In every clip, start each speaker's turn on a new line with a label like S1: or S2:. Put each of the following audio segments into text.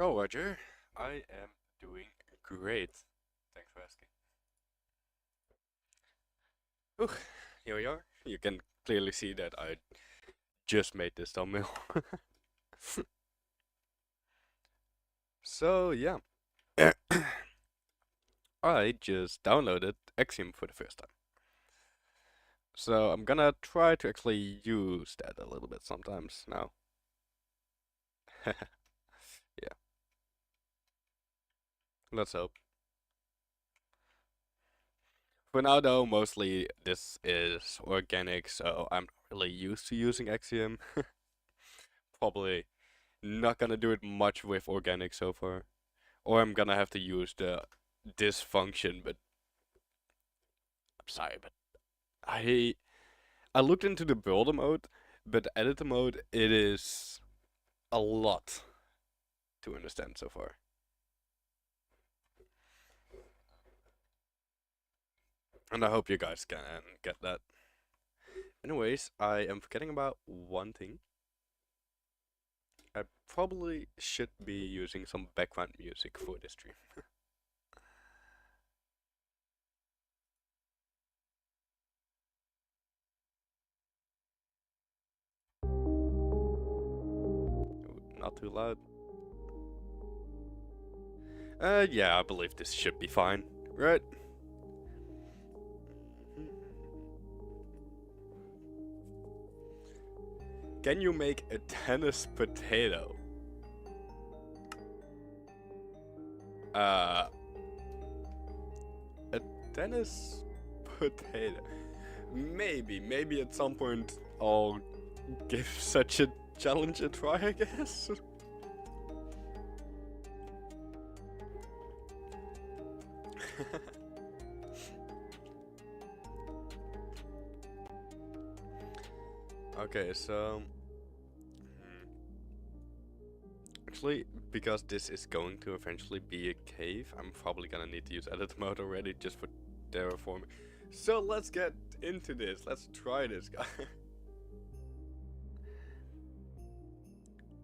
S1: Oh, Roger, I am doing great. Thanks for asking. Ooh, here we are. You can clearly see that I just made this thumbnail. So, yeah. I just downloaded Axiom for the first time. So, I'm gonna try to actually use that a little bit sometimes now. Yeah, let's hope. For now, though, mostly this is organic, so I'm not really used to using Axiom. Probably not gonna do it much with organic so far. Or I'm gonna have to use the this function, but I'm sorry, but I I looked into the builder mode, but the editor mode it is a lot to understand so far. And I hope you guys can get that. Anyways, I am forgetting about one thing. I probably should be using some background music for this stream. Not too loud. Yeah, I believe this should be fine, right? Can you make a tennis potato? Uh, a tennis potato. Maybe at some point I'll give such a challenge a try, I guess. Okay, so actually, because this is going to eventually be a cave, I'm probably gonna need to use edit mode already just for terraforming. So let's get into this. Let's try this, guy.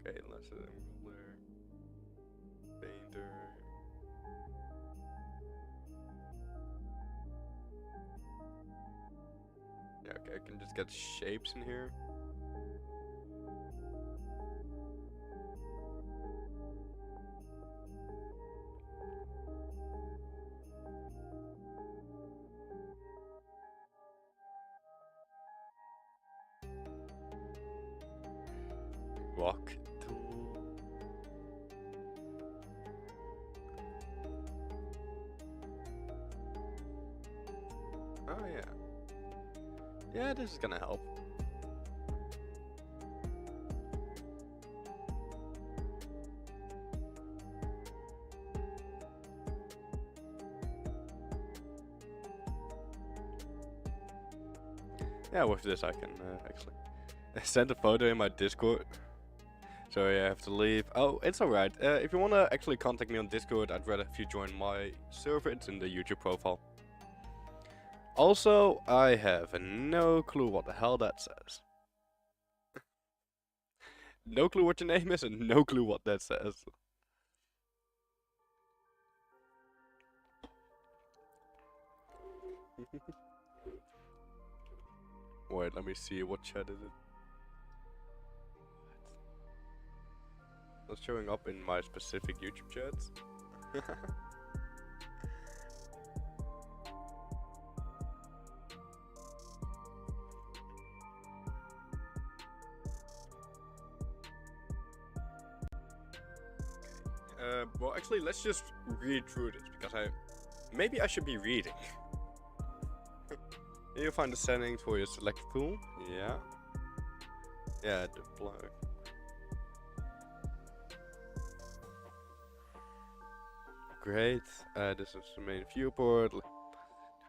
S1: Okay, let's ruler, painter. Yeah, okay, I can just get shapes in here. Rock tool. Oh yeah. Yeah, this is gonna help. Yeah, with this I can actually send a photo in my Discord. Sorry, I have to leave. Oh, it's alright. If you wanna actually contact me on Discord, I'd rather if you join my server. It's in the YouTube profile. Also, I have no clue what the hell that says. No clue what your name is and no clue what that says. Wait, let me see. What chat is it? Not showing up in my specific YouTube chats. Well, actually, let's just read through this because maybe I should be reading. You find the settings for your select tool. Yeah. Yeah, deploy. Great. This is the main viewport.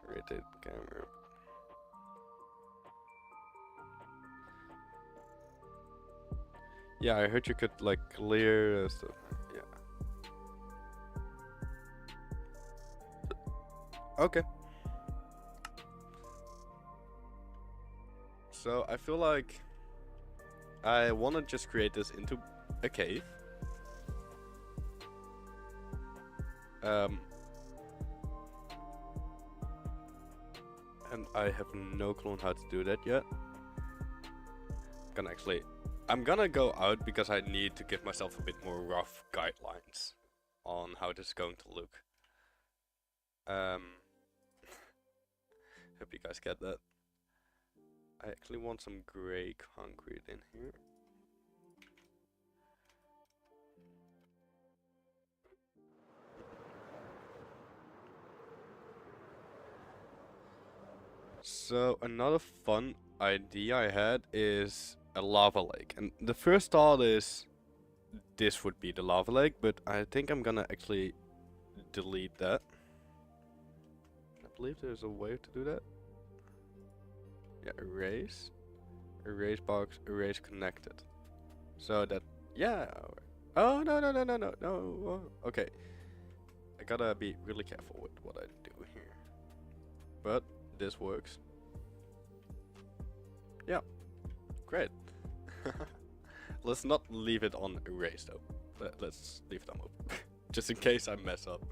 S1: Rotate camera. Yeah, I heard you could like clear stuff. Yeah. Okay. So I feel like I want to just create this into a cave. Um, and I have no clue on how to do that yet. I'm gonna go out because I need to give myself a bit more rough guidelines on how this is going to look. Hope you guys get that. I actually want some gray concrete in here. So another fun idea I had is a lava lake, and the first thought is this would be the lava lake, but I think I'm gonna actually delete that. I believe there's a way to do that. Yeah, erase, erase box, erase connected. So that, yeah. Oh no no no no no no. Oh, okay, I gotta be really careful with what I do here. But this works. Yeah, great. Let's not leave it on erase though. Let's leave it on open, just in case I mess up.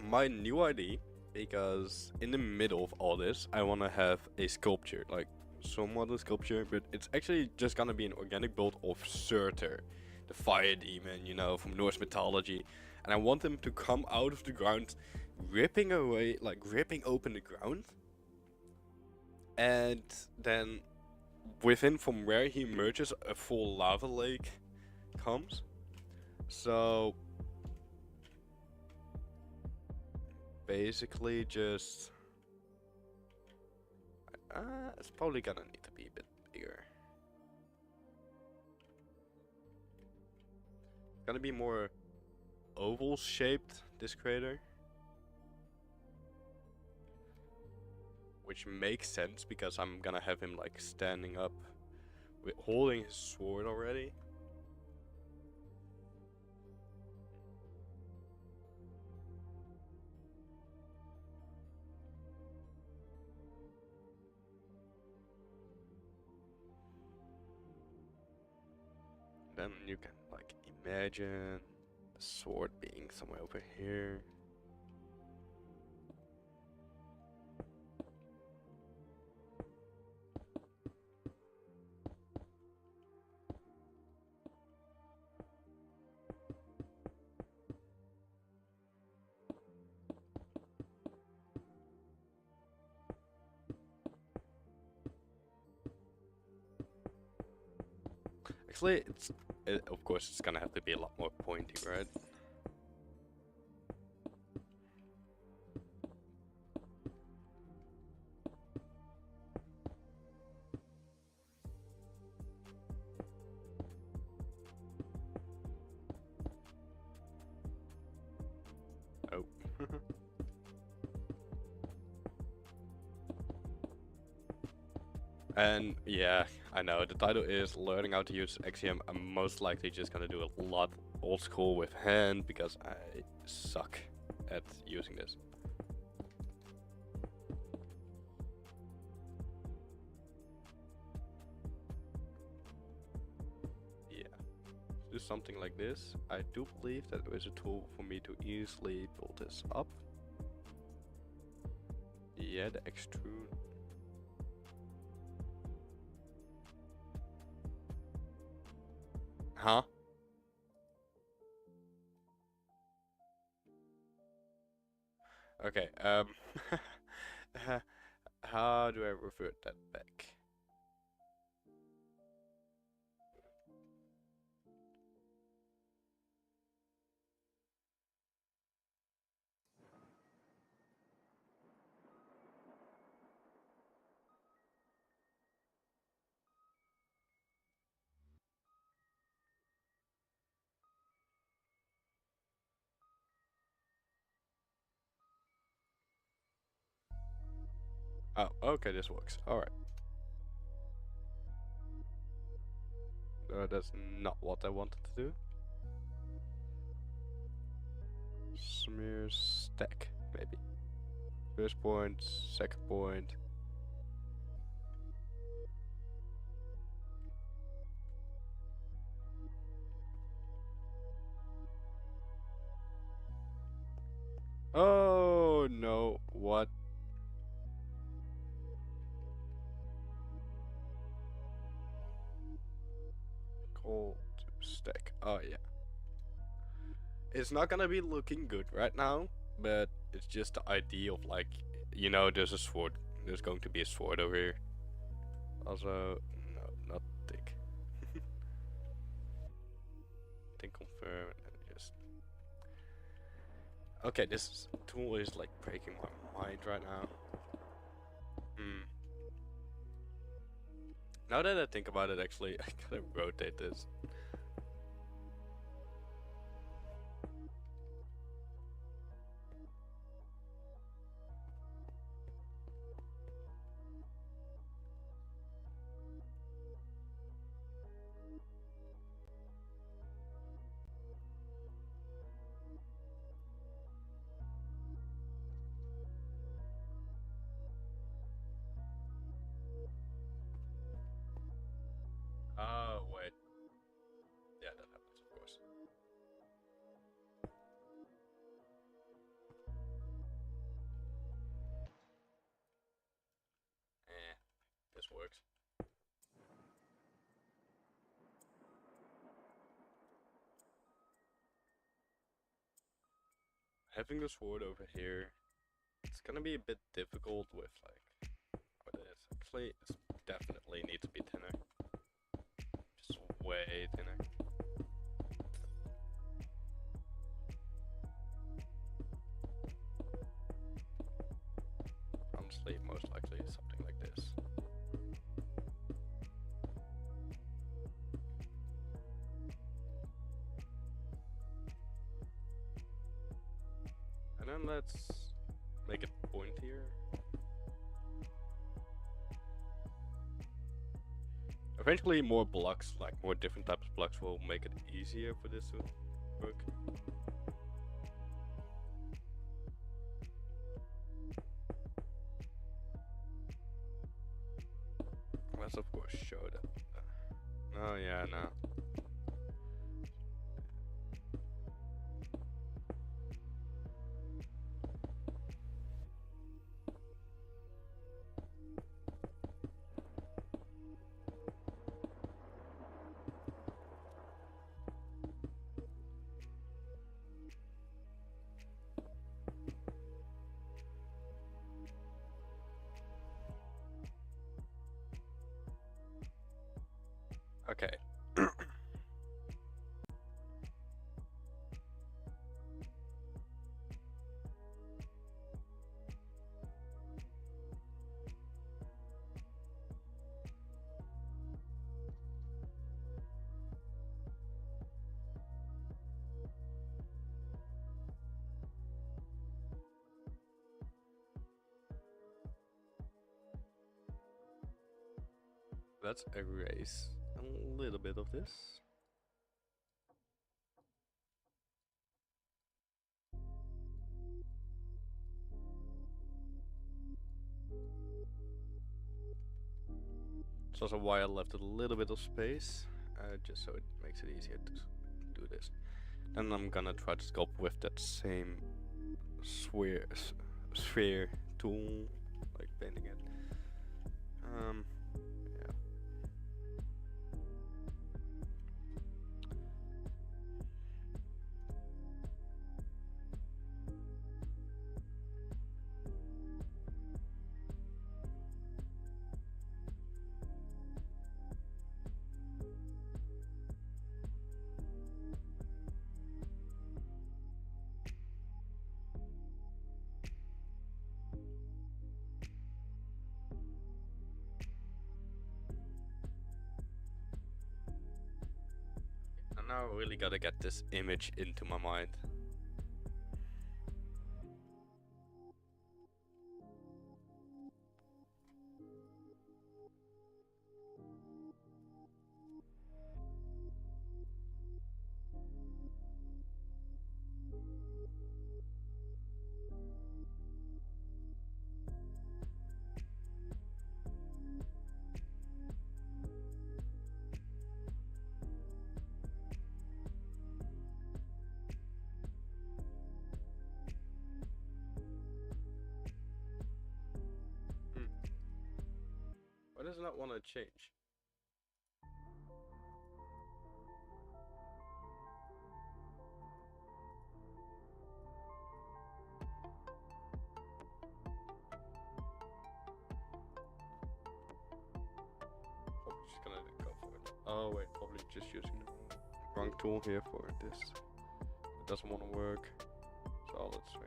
S1: My new idea, because in the middle of all this, I want to have a sculpture, like somewhat a sculpture, but it's actually just gonna be an organic build of Surtur, the fire demon, you know, from Norse mythology. And I want him to come out of the ground, ripping away, like ripping open the ground. And then within from where he emerges, a full lava lake comes. So basically just it's probably gonna need to be a bit bigger. It's gonna be more oval shaped, this crater, which makes sense because I'm gonna have him like standing up with holding his sword already. Then you can like imagine the sword being somewhere over here. Actually, of course it's gonna have to be a lot more pointy, right? Oh. And yeah, I know, the title is learning how to use axiom. I'm most likely just gonna do a lot old school with hand because I suck at using this. Yeah, do something like this. I do believe that there is a tool for me to easily build this up. Yeah, the extrude. Huh? Okay, how do I revert that back? Oh, okay, this works. Alright. That's not what I wanted to do. Smear stack, maybe. First point, second point. Oh no, what? Call to stack. Oh yeah. It's not gonna be looking good right now, but it's just the idea of like, you know, there's a sword. There's going to be a sword over here. Also, no, not thick. Then confirm and just. Okay, this tool is like breaking my mind right now. Hmm. Now that I think about it, actually, I gotta rotate this. Oh, wait. Yeah, that happens, of course. Eh, this works. Having the sword over here, it's gonna be a bit difficult with like, what it is. Actually, it definitely needs to be thinner. Just way thinner. Honestly, most likely something like this. And then let's make it pointier. Eventually more blocks, like more different types of blocks will make it easier for this to work. Let's of course show that. Oh yeah, no. Okay. Let's erase a little bit of this. It's also why I left a little bit of space, just so it makes it easier to do this. Then I'm gonna try to sculpt with that same sphere tool, like painting it. Yeah. And now I really gotta get this image into my mind. does it not want to change? Probably just gonna go for it. Oh wait, probably just using the wrong tool here for this. It doesn't want to work. So let's go.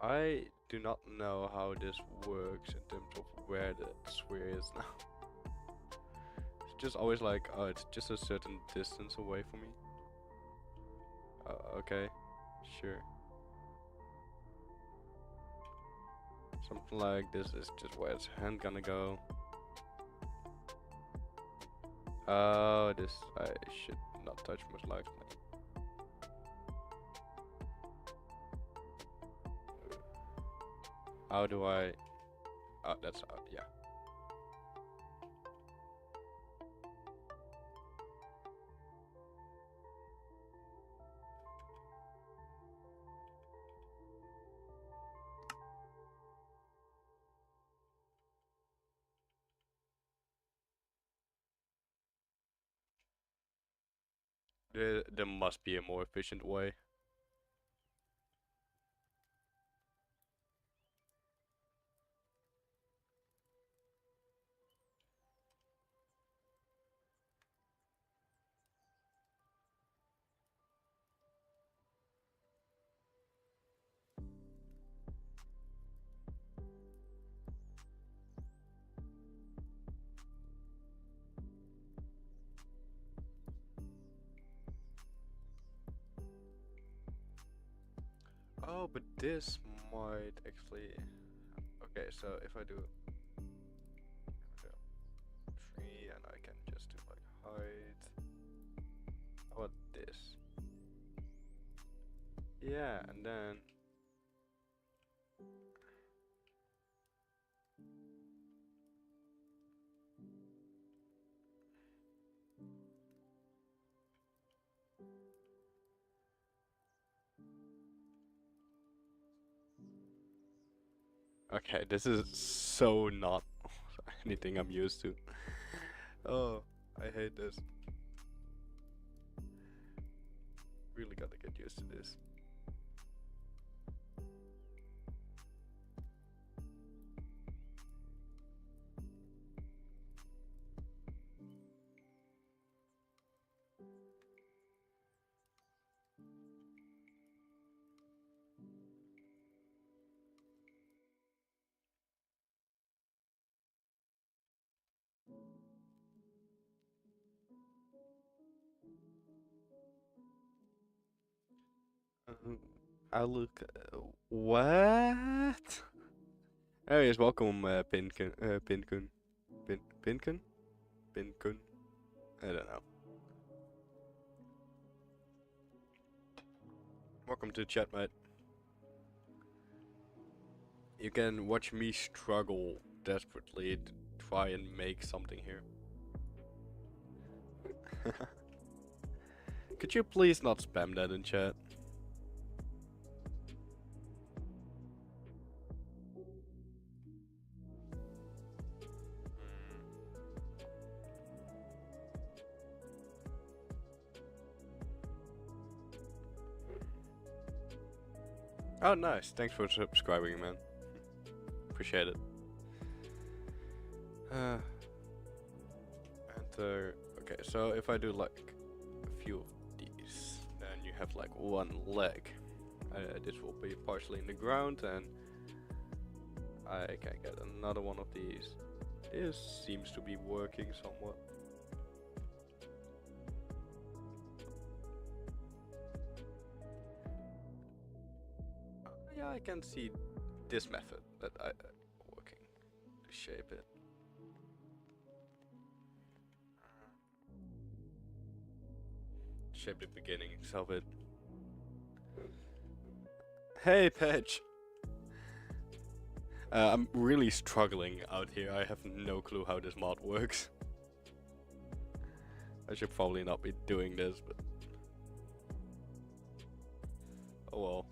S1: I do not know how this works in terms of where the sphere is now. It's just always like, oh, it's just a certain distance away from me. Okay, sure. Something like this is just where its hand gonna go. Oh, this I should not touch most likely. How do I? Oh, that's yeah. There must be a more efficient way. Oh, but this might actually. Okay, so if I do 3 and I can just do like height. How about this? Yeah, and then. Okay, this is so not anything I'm used to. Oh, I hate this. Really gotta get used to this. I look. What? Anyways, welcome, Pinkun. Pinkun. Pinkun? Pinkun? I don't know. Welcome to the chat, mate. You can watch me struggle desperately to try and make something here. Could you please not spam that in chat? Oh, nice. Thanks for subscribing, man. Appreciate it. Enter. Okay, so if I do like a few of these, then you have like one leg. This will be partially in the ground, and I can get another one of these. This seems to be working somewhat. Yeah, I can see this method that I working to shape it. Shape the beginnings of it. Hey, Pedge. I'm really struggling out here. I have no clue how this mod works. I should probably not be doing this, but oh well.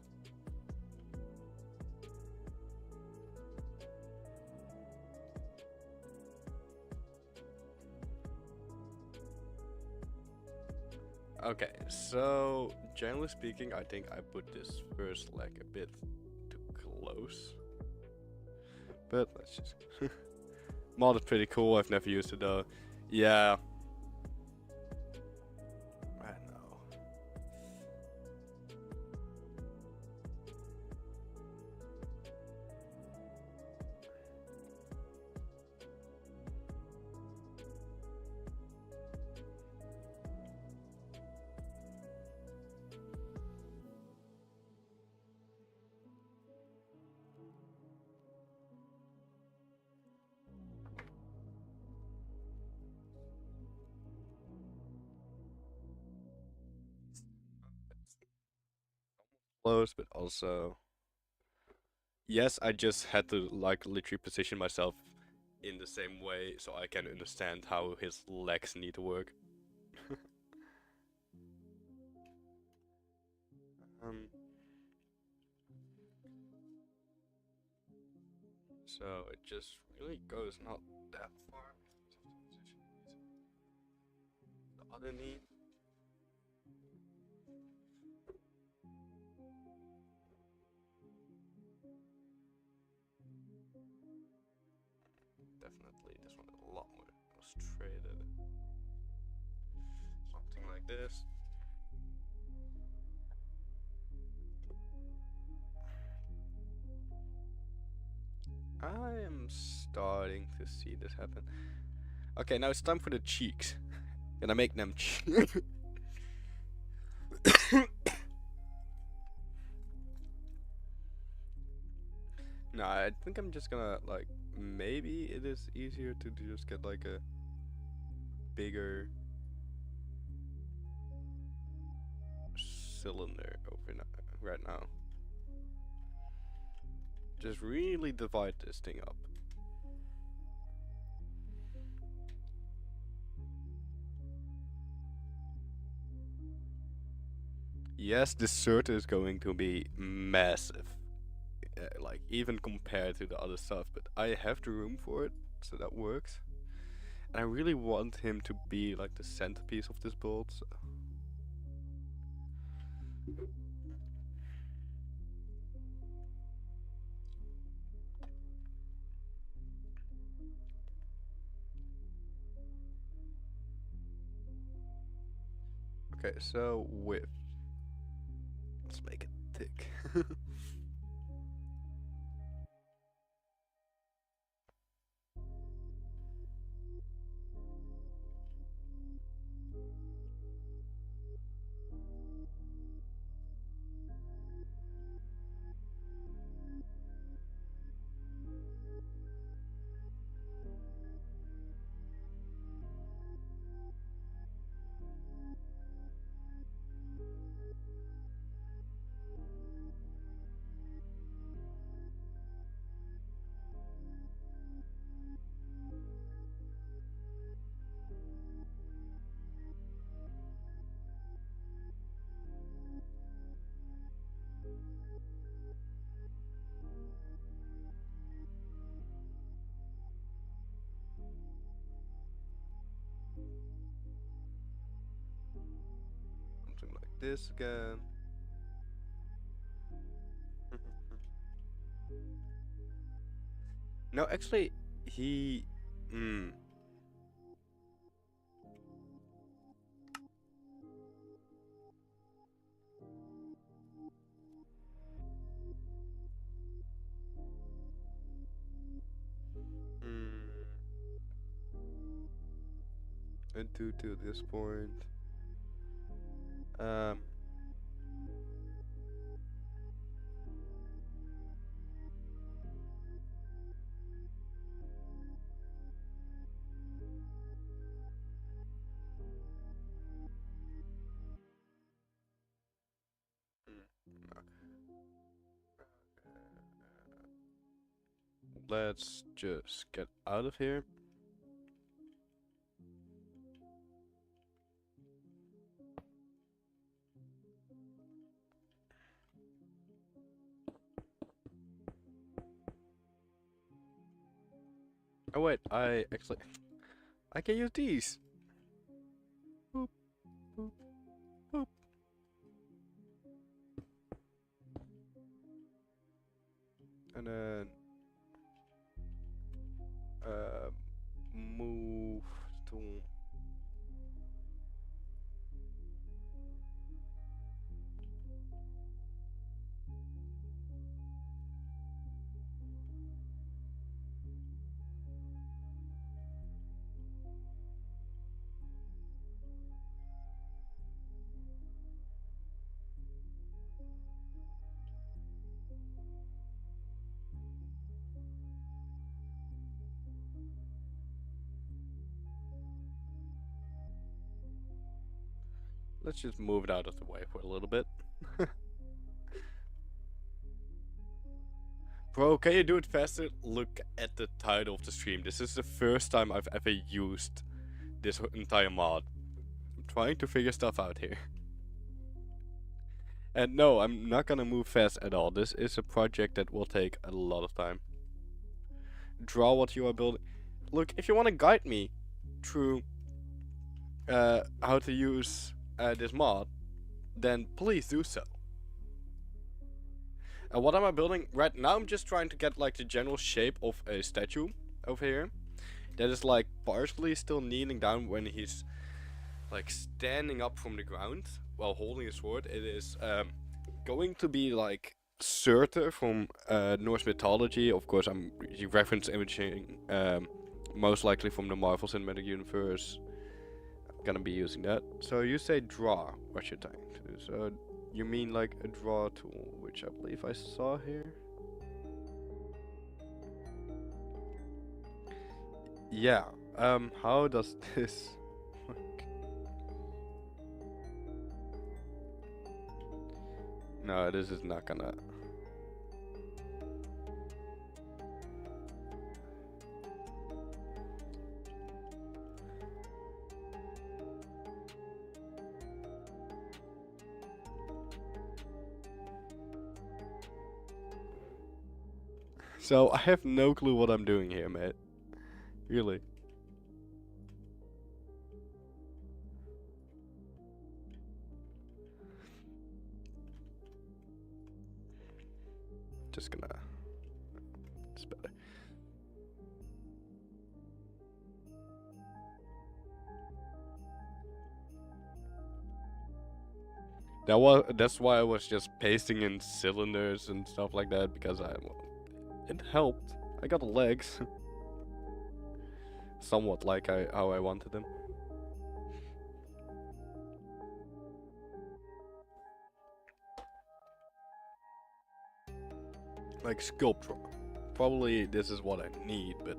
S1: Okay, so generally speaking, I think I put this first leg a bit too close. But let's just... Mod is pretty cool, I've never used it though. Yeah. I know. Close, but also... Yes, I just had to like literally position myself in the same way so I can understand how his legs need to work. um, so it just really goes not that far. The other knee. Definitely this one a lot more illustrated. Something like this. I am starting to see this happen. Okay, now it's time for the cheeks. Gonna make them No, I think I'm just gonna like maybe it is easier to just get like a bigger cylinder right now. Just really divide this thing up. Yes, this shirt is going to be massive. Like even compared to the other stuff, but I have the room for it, so that works. And I really want him to be like the centerpiece of this build. So. Okay, so width. Let's make it thick. Something like this again. No, actually, he. And due to this point. Um. No. let's just get out of here. Oh wait, I can use these. Boop, boop, boop. And then move to let's just move it out of the way for a little bit. Bro, can you do it faster? Look at the title of the stream. This is the first time I've ever used this entire mod. I'm trying to figure stuff out here. And no, I'm not gonna move fast at all. This is a project that will take a lot of time. Draw what you are building. Look, if you want to guide me through how to use this mod, then please do so. And what am I building? Right now I'm just trying to get like the general shape of a statue over here. That is like partially still kneeling down when he's like standing up from the ground while holding a sword. It is going to be like Surtur from Norse mythology. Of course, I'm reference imaging most likely from the Marvel Cinematic Universe. I'm gonna be using that. So you say draw. What should I do? So you mean like a draw tool, which I believe I saw here. Yeah. How does this work? No, this is not gonna. So I have no clue what I'm doing here, mate. Really. Just gonna. It's better. That's why I was just pasting in cylinders and stuff like that, because it helped. I got the legs. Somewhat like how I wanted them. Like sculpture. Probably this is what I need, but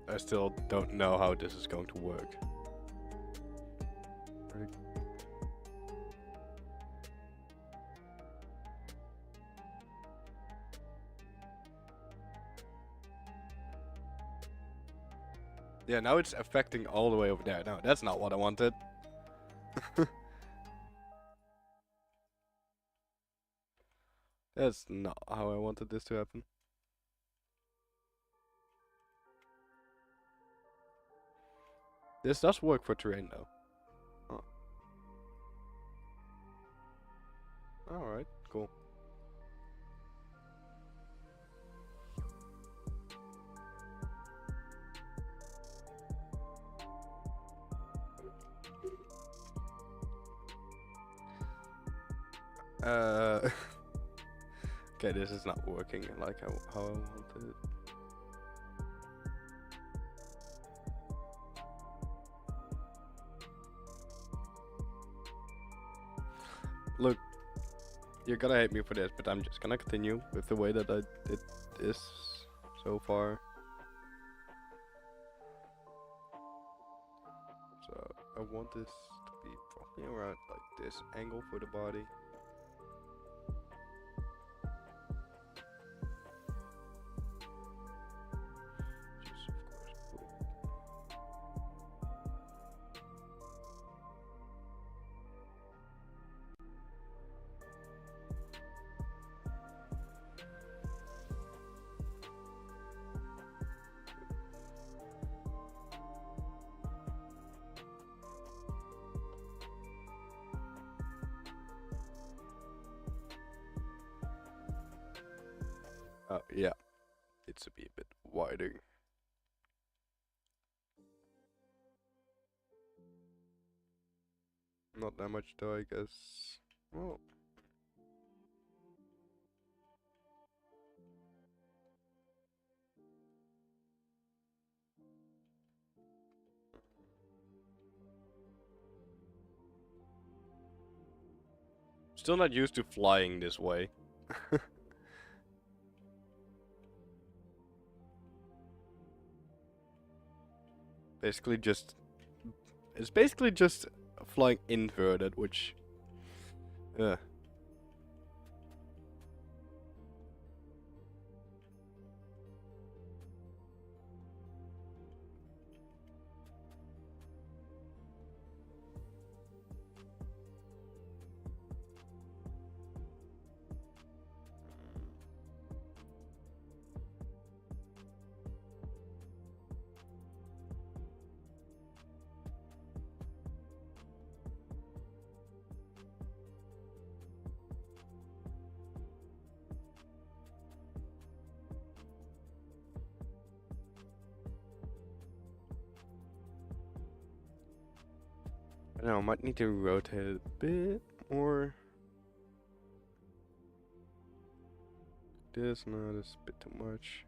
S1: I still don't know how this is going to work. Yeah, now it's affecting all the way over there. No, that's not what I wanted. That's not how I wanted this to happen. This does work for terrain though. Oh. Alright, cool. Okay, this is not working like how I wanted it. Look, You're gonna hate me for this, but I'm just gonna continue with the way that I did this so far. So I want this to be probably around like this angle for the body. Just of course yeah, it should be a bit wider. Not that much though, I guess. Well, still not used to flying this way. Basically just, it's basically just flying inverted, which, yeah. I don't know, I might need to rotate it a bit more. This, no, this is a bit too much.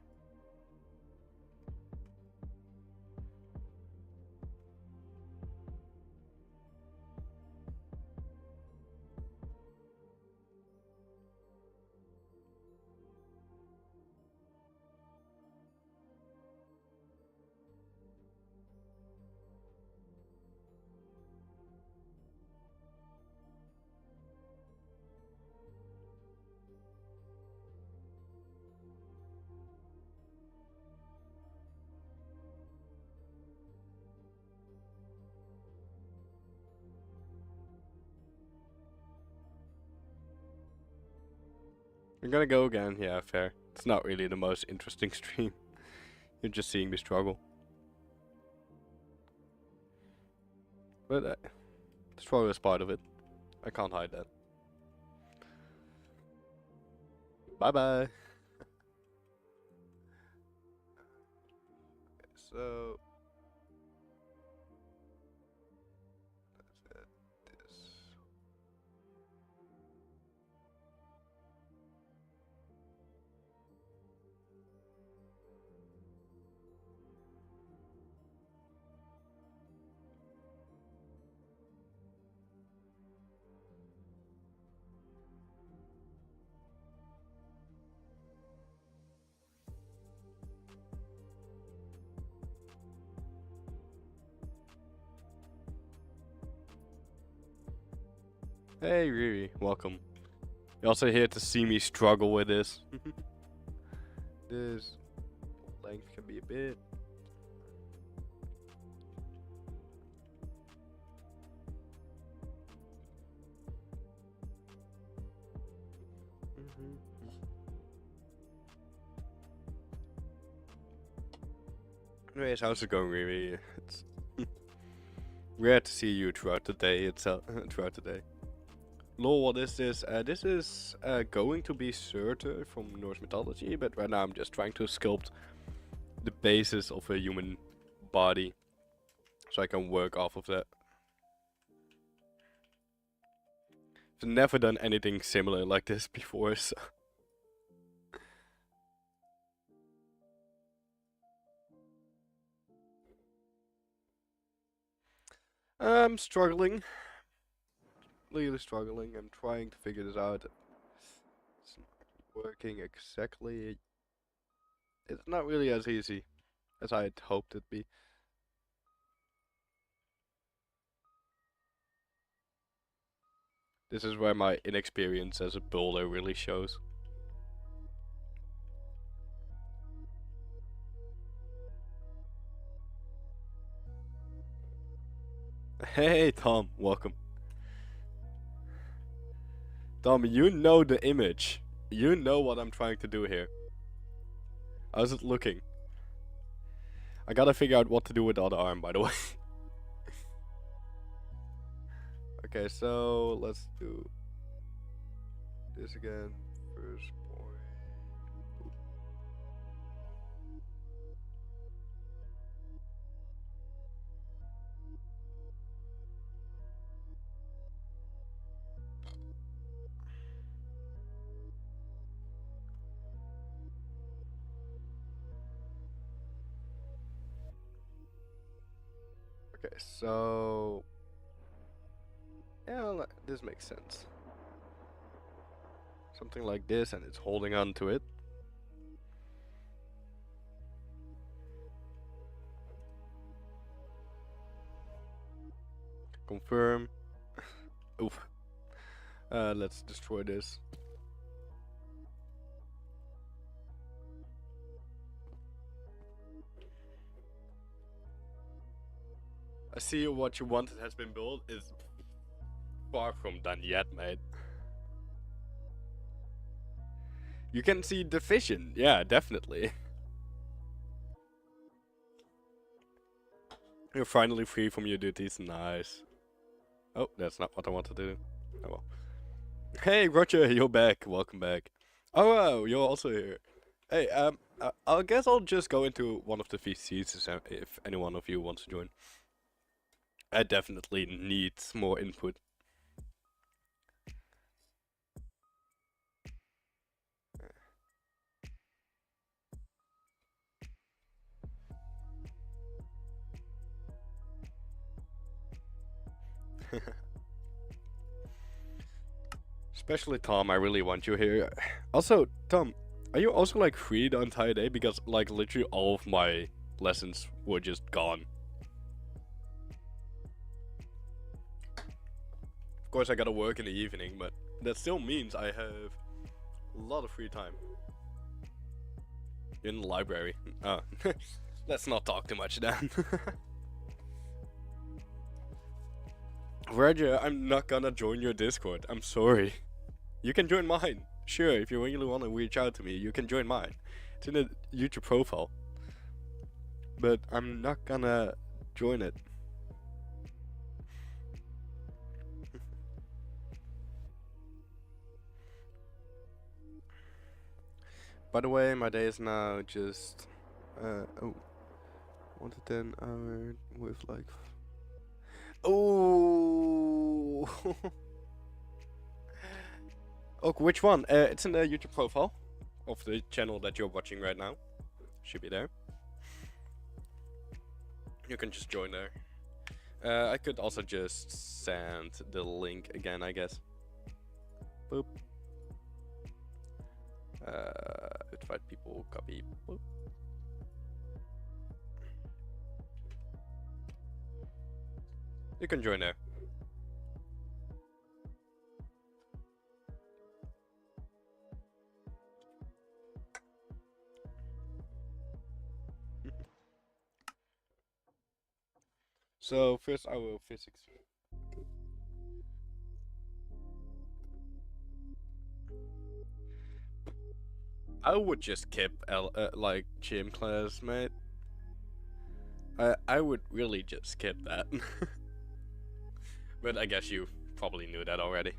S1: We're gonna go again, yeah, fair. It's not really the most interesting stream. You're just seeing me struggle. But the struggle is part of it. I can't hide that. Bye bye. So let's add this. Hey Riri, welcome. You're also here to see me struggle with this. This length can be a bit. Anyways, how's it going, Riri? It's rare to see you throughout the day itself. Throughout the day. Lol, what is this? This is going to be Surtur from Norse mythology, but right now I'm just trying to sculpt the basis of a human body, so I can work off of that. I've never done anything similar like this before, so. I'm struggling. Really struggling. I'm trying to figure this out. working exactly. It's not really as easy as I had hoped it'd be. This is where my inexperience as a builder really shows. Hey Tom, welcome. Tom, you know the image. You know what I'm trying to do here. How's it looking? I gotta figure out what to do with the other arm, by the way. Okay, so let's do this again. First point. Okay, so yeah, this makes sense. Something like this, and it's holding on to it. Confirm. Oof. Let's destroy this. I see what you wanted has been built is far from done yet, mate. You can see the vision, yeah, definitely. You're finally free from your duties, nice. Oh, that's not what I want to do. Oh well. Hey, Roger, you're back. Welcome back. Oh, wow, you're also here. Hey, I guess I'll just go into one of the VCs if any one of you wants to join. I definitely need more input. Especially Tom, I really want you here. Also, Tom, are you also like free the entire day? Because like literally all of my lessons were just gone. Of course I gotta work in the evening, but that still means I have a lot of free time. In the library. Oh, let's not talk too much then. Roger, I'm not gonna join your Discord. I'm sorry. You can join mine. Sure, if you really want to reach out to me, you can join mine. It's in the YouTube profile. But I'm not gonna join it. By the way, my day is now just 1 to 10 hour with like oh. Okay, which one? It's in the YouTube profile of the channel that you're watching right now. Should be there. You can just join there. I could also just send the link again, I guess. Boop. Invite people, copy. Boop. You can join there. So first I will physics. I would just skip like gym class, mate. I would really just skip that. But I guess you probably knew that already.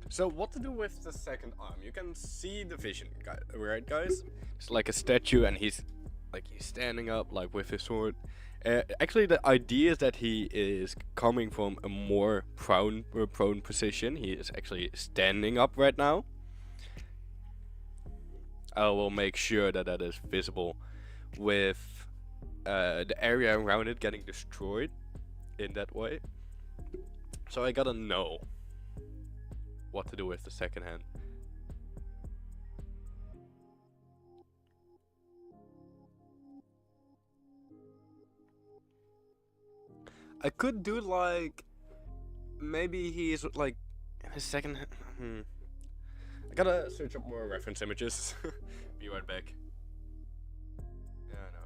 S1: So what to do with the second arm? You can see the vision, right, guys? It's like a statue, and he's standing up, like with his sword. Actually, the idea is that he is coming from a more prone position. He is actually standing up right now. I will make sure that that is visible with the area around it getting destroyed in that way. So I gotta know what to do with the second hand. I could do like, maybe he's like his second hand. I gotta search up more reference images. Be right back. Yeah, no.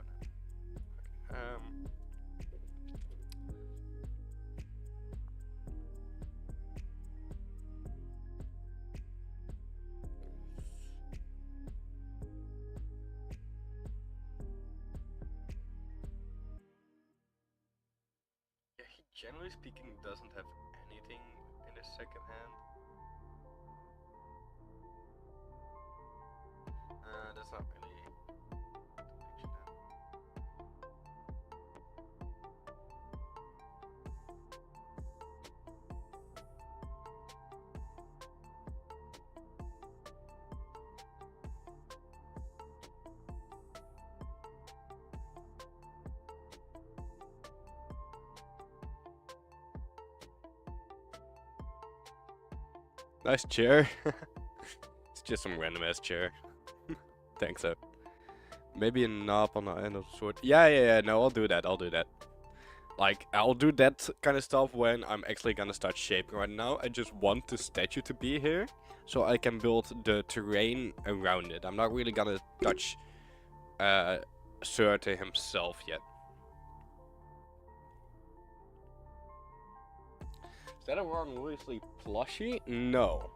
S1: Yeah, he generally speaking doesn't have anything in his second hand. That's not really the picture now. Nice chair. It's just some random ass chair. Thanks, though. Maybe a knob on the end of the sword. Yeah. No, I'll do that. Like, I'll do that kind of stuff when I'm actually gonna start shaping. Right now, I just want the statue to be here, so I can build the terrain around it. I'm not really gonna touch Surte himself yet. Is that a Ron Weasley plushie? No.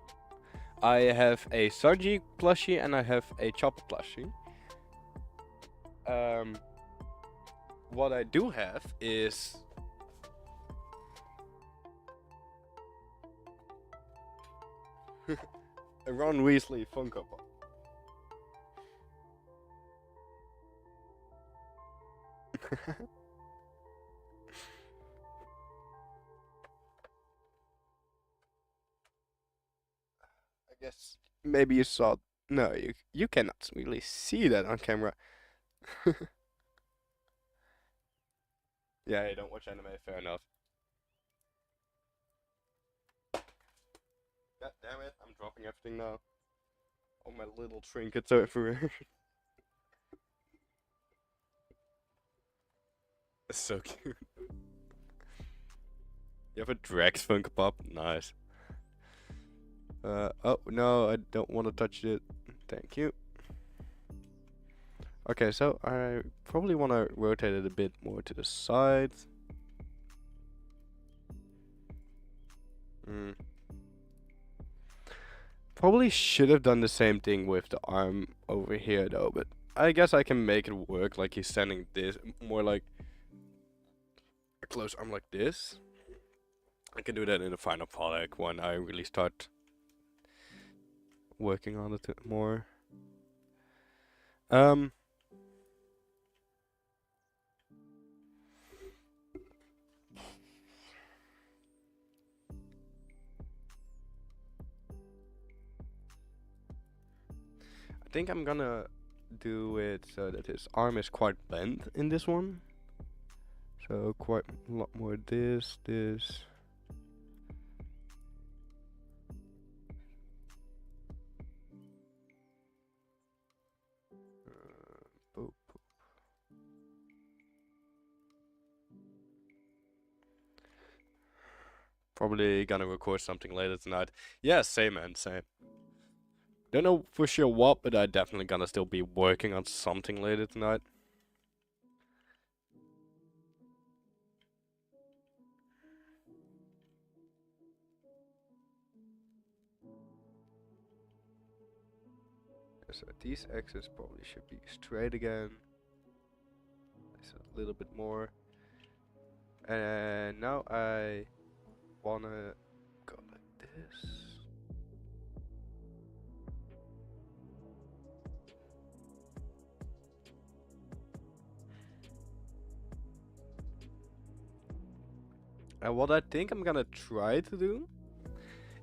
S1: I have a Sargi plushie and I have a Chopper plushie. What I do have is a Ron Weasley Funko Pop. I guess maybe you saw. No, you cannot really see that on camera. Yeah, I don't watch anime. Fair enough. God damn it! I'm dropping everything now. All my little trinkets are everywhere. It's so cute. You have a Drax Funko Pop? Nice. Oh no, I don't want to touch it. Thank you. Okay, so I probably want to rotate it a bit more to the side. Probably should have done the same thing with the arm over here though, but I guess I can make it work. Like he's standing this, more like a close arm like this. I can do that in the final product when I really start working on it more. I think I'm gonna do it so that his arm is quite bent in this one. So quite a lot more this. Boop. Probably gonna record something later tonight. Yeah, same man, same. Don't know for sure what, but I definitely gonna still be working on something later tonight. So these axes probably should be straight again. Just a little bit more. And now I wanna go like this. And what I think I'm gonna try to do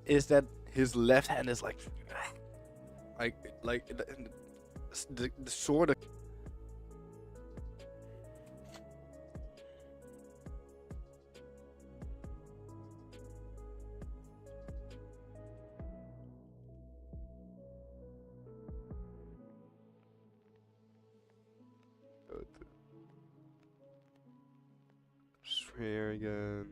S1: is that his left hand is like the sword. here again.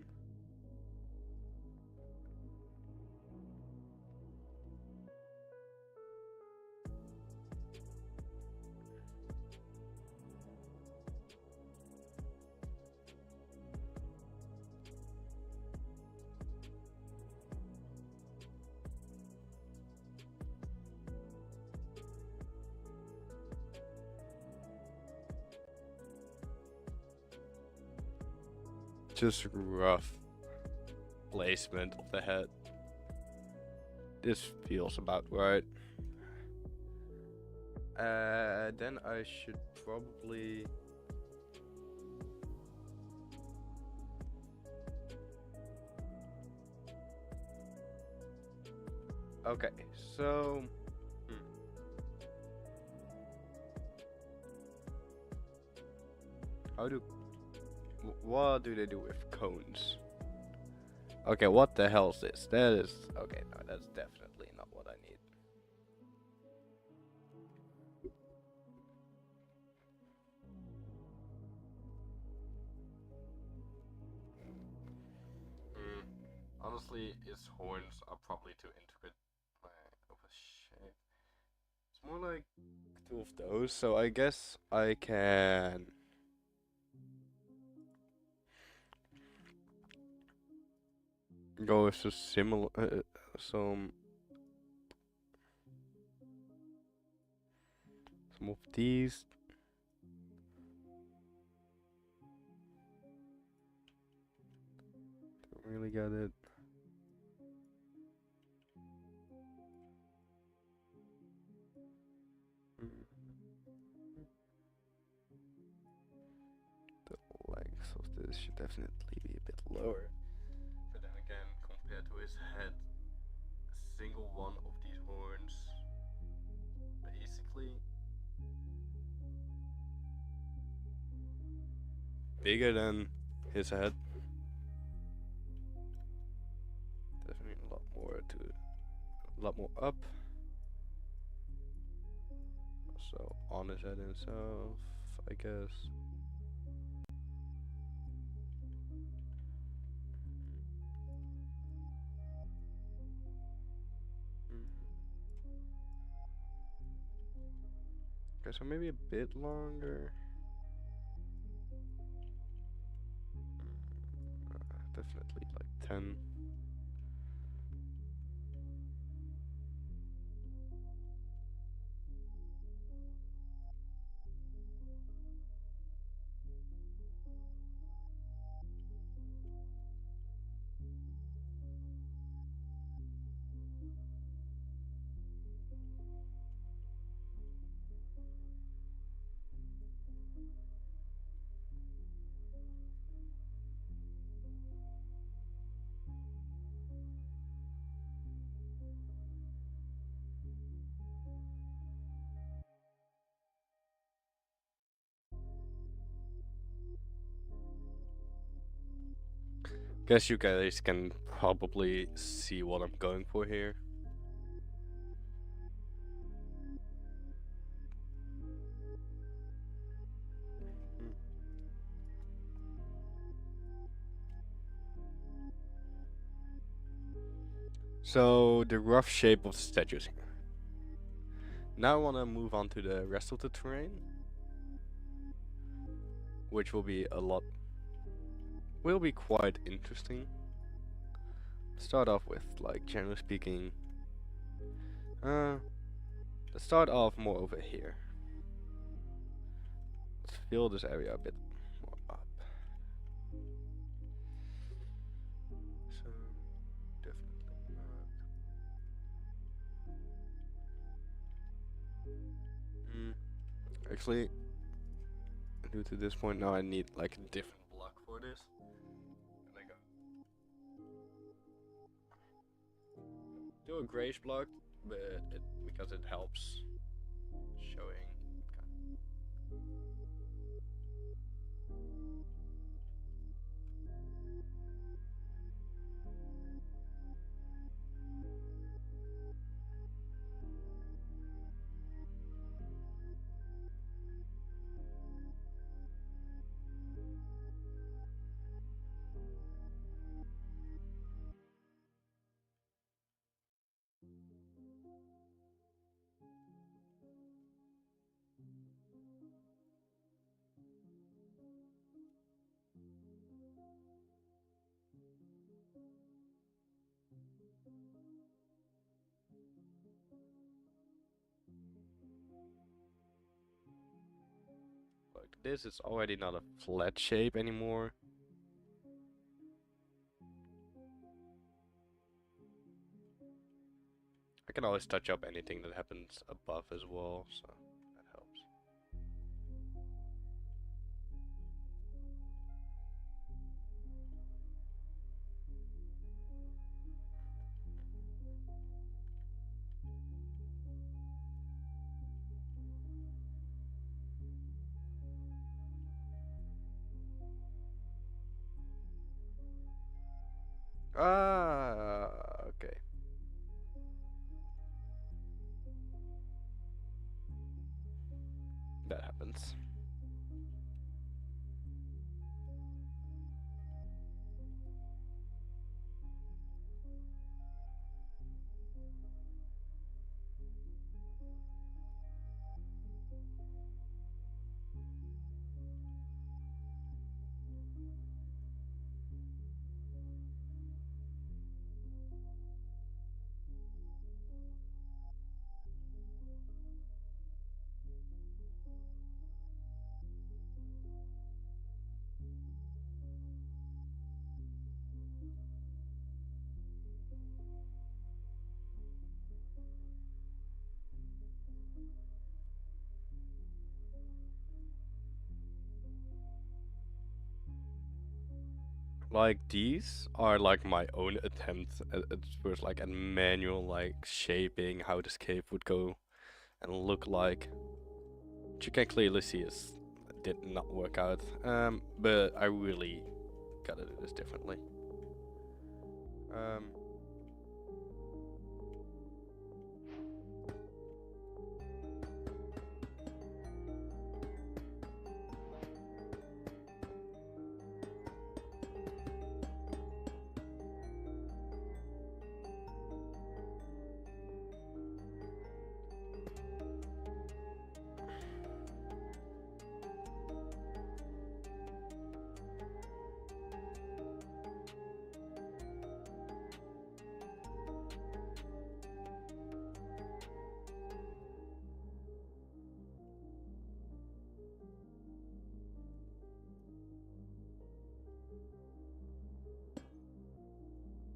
S1: Just rough placement of the head. This feels about right. Then I should probably okay, so how do what do they do with cones? Okay, what the hell is this? That is okay, no, that's definitely not what I need. Honestly, its horns are probably too intricate of a shape. It's more like two of those, so I guess I can go with some similar, some of these. Don't really get it. The length of this should definitely be a bit lower. But then again, compared to his head, a single one of these horns basically bigger than his head. Definitely a lot more up. So on his head himself, I guess. Okay, so maybe a bit longer. Definitely like 10. Guess you guys can probably see what I'm going for here. So the rough shape of the statues here. Now I want to move on to the rest of the terrain, which will be quite interesting. Start off with, like, generally speaking, let's start off more over here. Let's fill this area a bit more up. So definitely not. Actually, due to this point now, I need like a different block for this. And I do a grayish block, but because it helps showing. this is already not a flat shape anymore. I can always touch up anything that happens above as well, so that helps. Okay. That happens. Like these are like my own attempt at first, like a manual like shaping how this cave would go and look like. Which you can clearly see is did not work out. But I really gotta do this differently.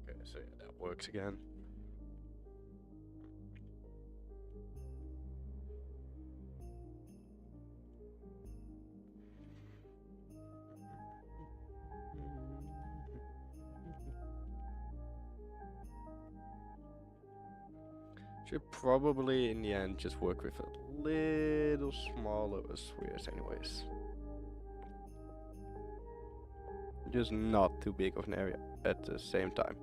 S1: Okay, so yeah, that works again. Should probably in the end just work with a little smaller spheres anyways. Just not too big of an area at the same time.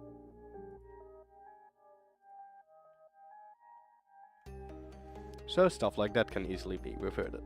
S1: So stuff like that can easily be reverted.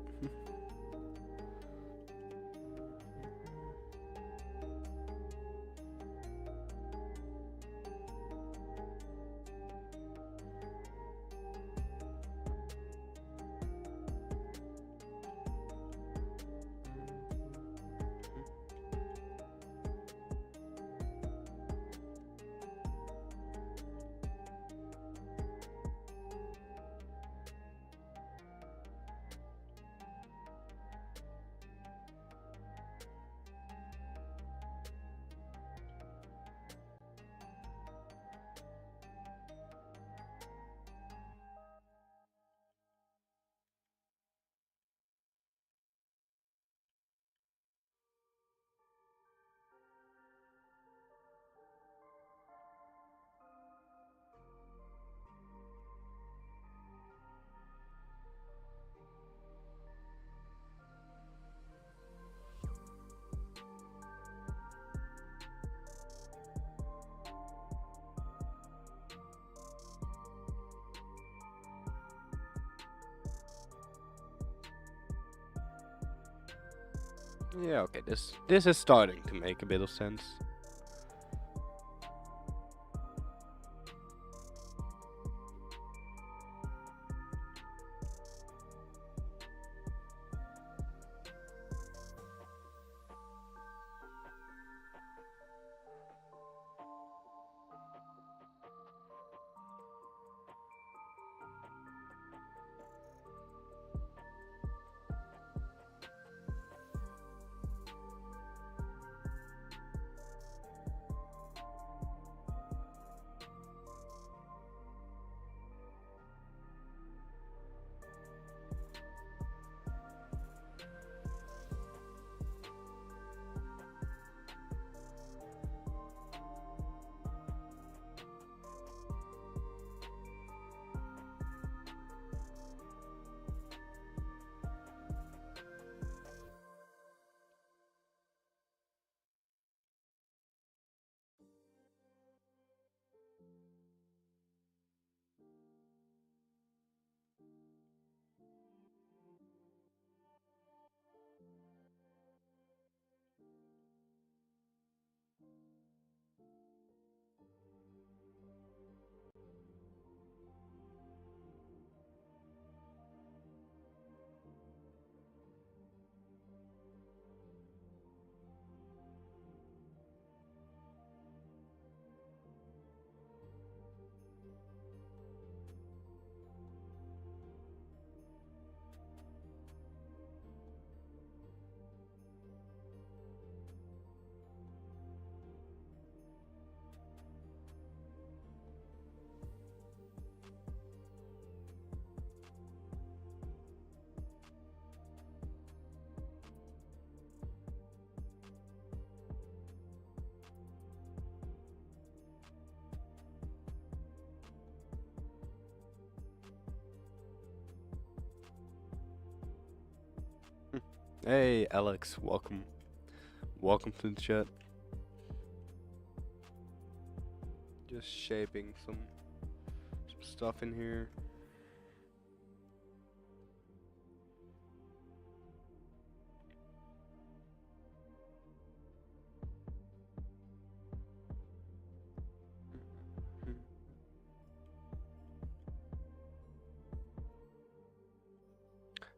S1: Yeah, okay, this is starting to make a bit of sense. Hey, Alex, welcome. Welcome to the chat. Just shaping some stuff in here.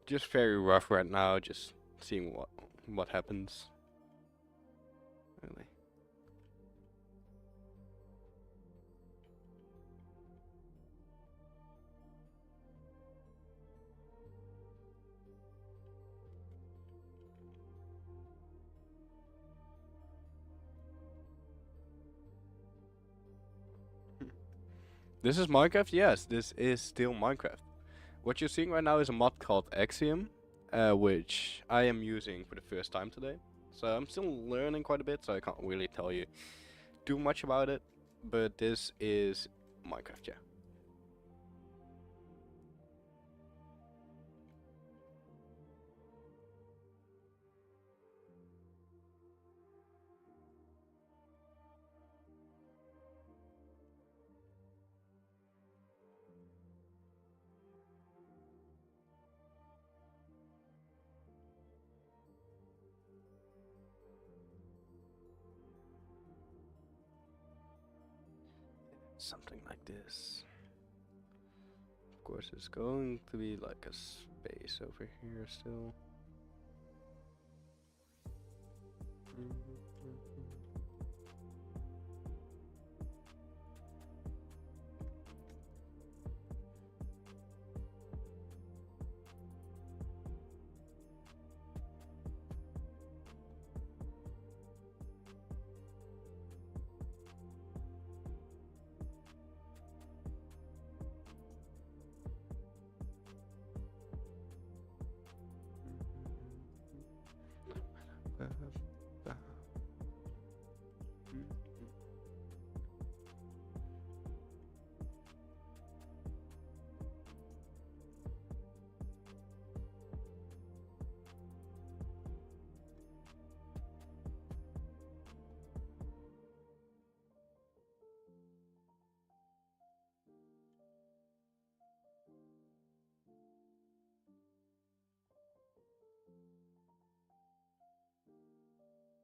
S1: Just very rough right now, just seeing what happens. Really. This is Minecraft? Yes, this is still Minecraft. What you're seeing right now is a mod called Axiom, which I am using for the first time today. So I'm still learning quite a bit, so I can't really tell you too much about it. But this is Minecraft, yeah. Something like this. Of course, it's going to be like a space over here still.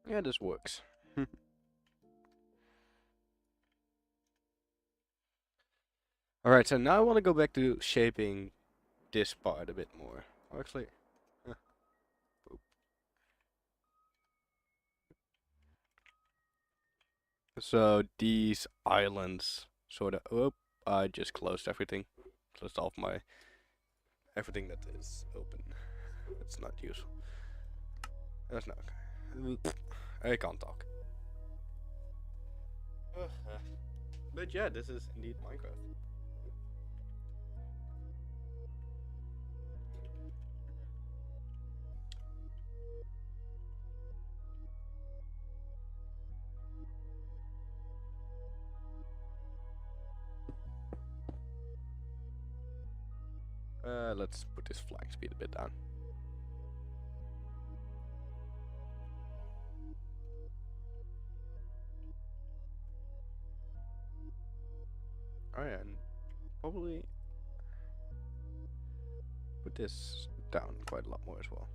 S1: Yeah, this works. Alright, so now I want to go back to shaping this part a bit more. Actually, uh, so these islands sort of. Oh, I just closed everything. Closed off my everything that is open. It's not useful. That's not okay. I can't talk. But yeah, this is indeed Minecraft. Let's put this flying speed a bit down. Oh yeah, and probably put this down quite a lot more as well.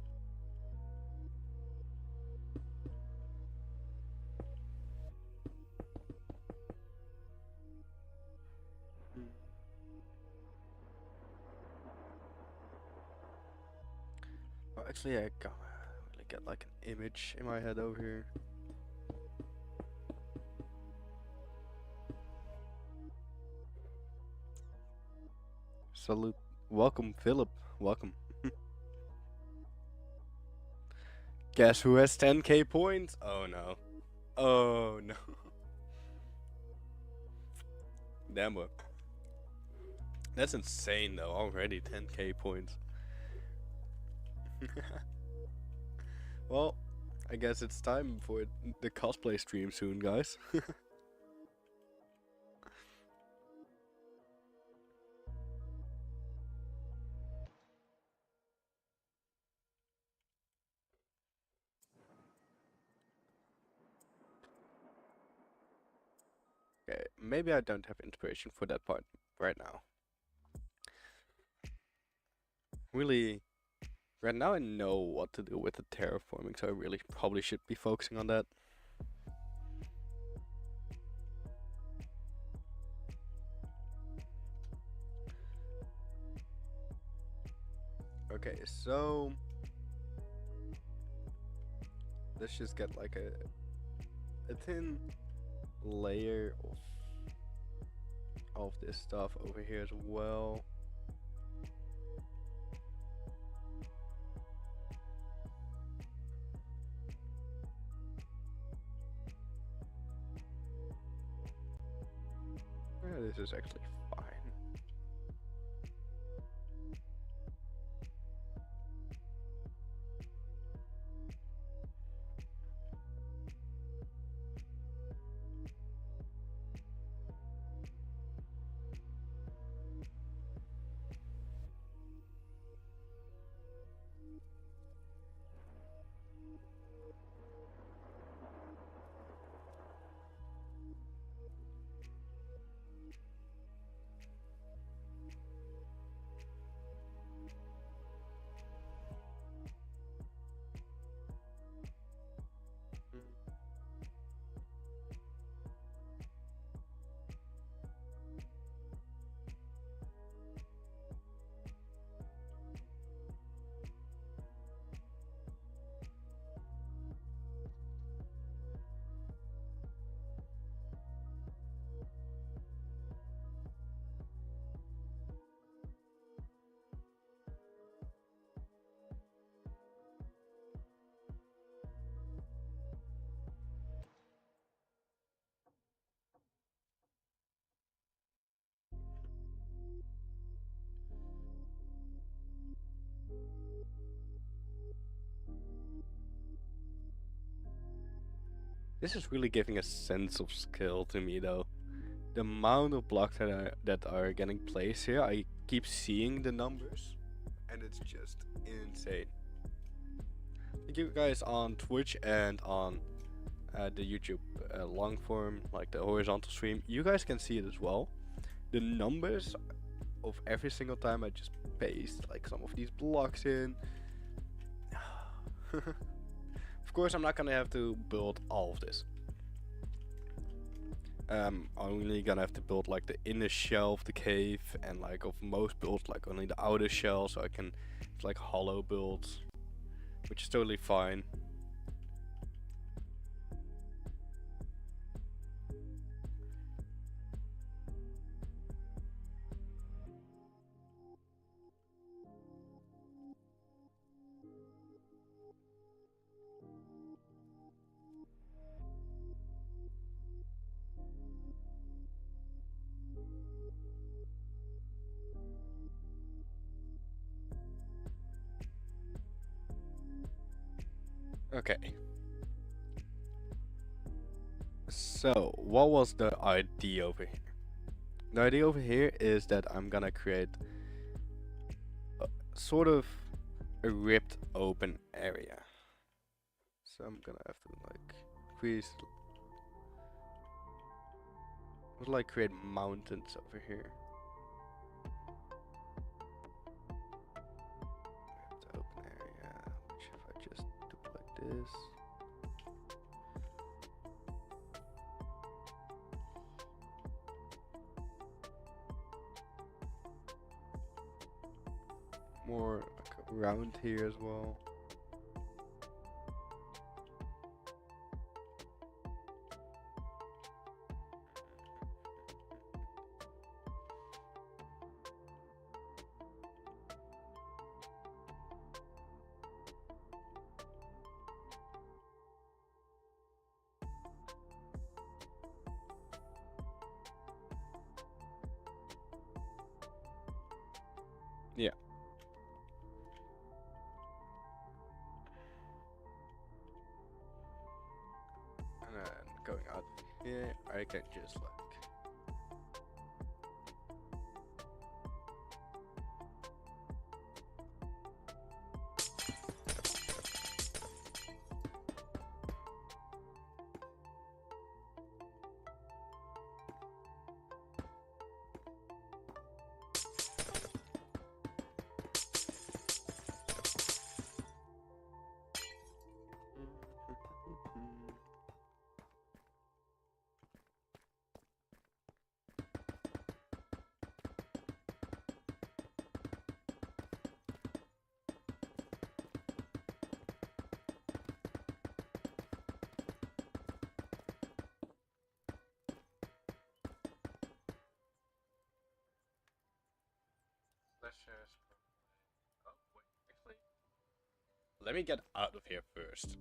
S1: Oh, actually, I can't really get like an image in my head over here. Salute. Welcome, Philip. Welcome. Guess who has 10k points? Oh no. Oh no. Damn what. That's insane though. Already 10k points. Well, I guess it's time for the cosplay stream soon, guys. maybe I don't have inspiration for that part right now. Really, right now I know what to do with the terraforming, so I really probably should be focusing on that. Okay, so let's just get like a thin layer of this stuff over here as well. Yeah, this is actually fine. This is really giving a sense of skill to me though. The amount of blocks that are getting placed here, I keep seeing the numbers, and it's just insane. Thank you guys on Twitch and on the YouTube long form, like the horizontal stream. You guys can see it as well. The numbers of every single time I just paste like some of these blocks in. Of course, I'm not gonna have to build all of this. I'm only gonna have to build like the inner shell of the cave, and like of most builds, like only the outer shell, so I can it's like hollow builds, which is totally fine. Okay. So, what was the idea over here? The idea over here is that I'm gonna create sort of a ripped open area. So I'm gonna have to like increase, like create mountains over here. Ripped open area, which if I just do like this. More like around here as well. Yeah. And then going out here, I can just like Let me get out of here first.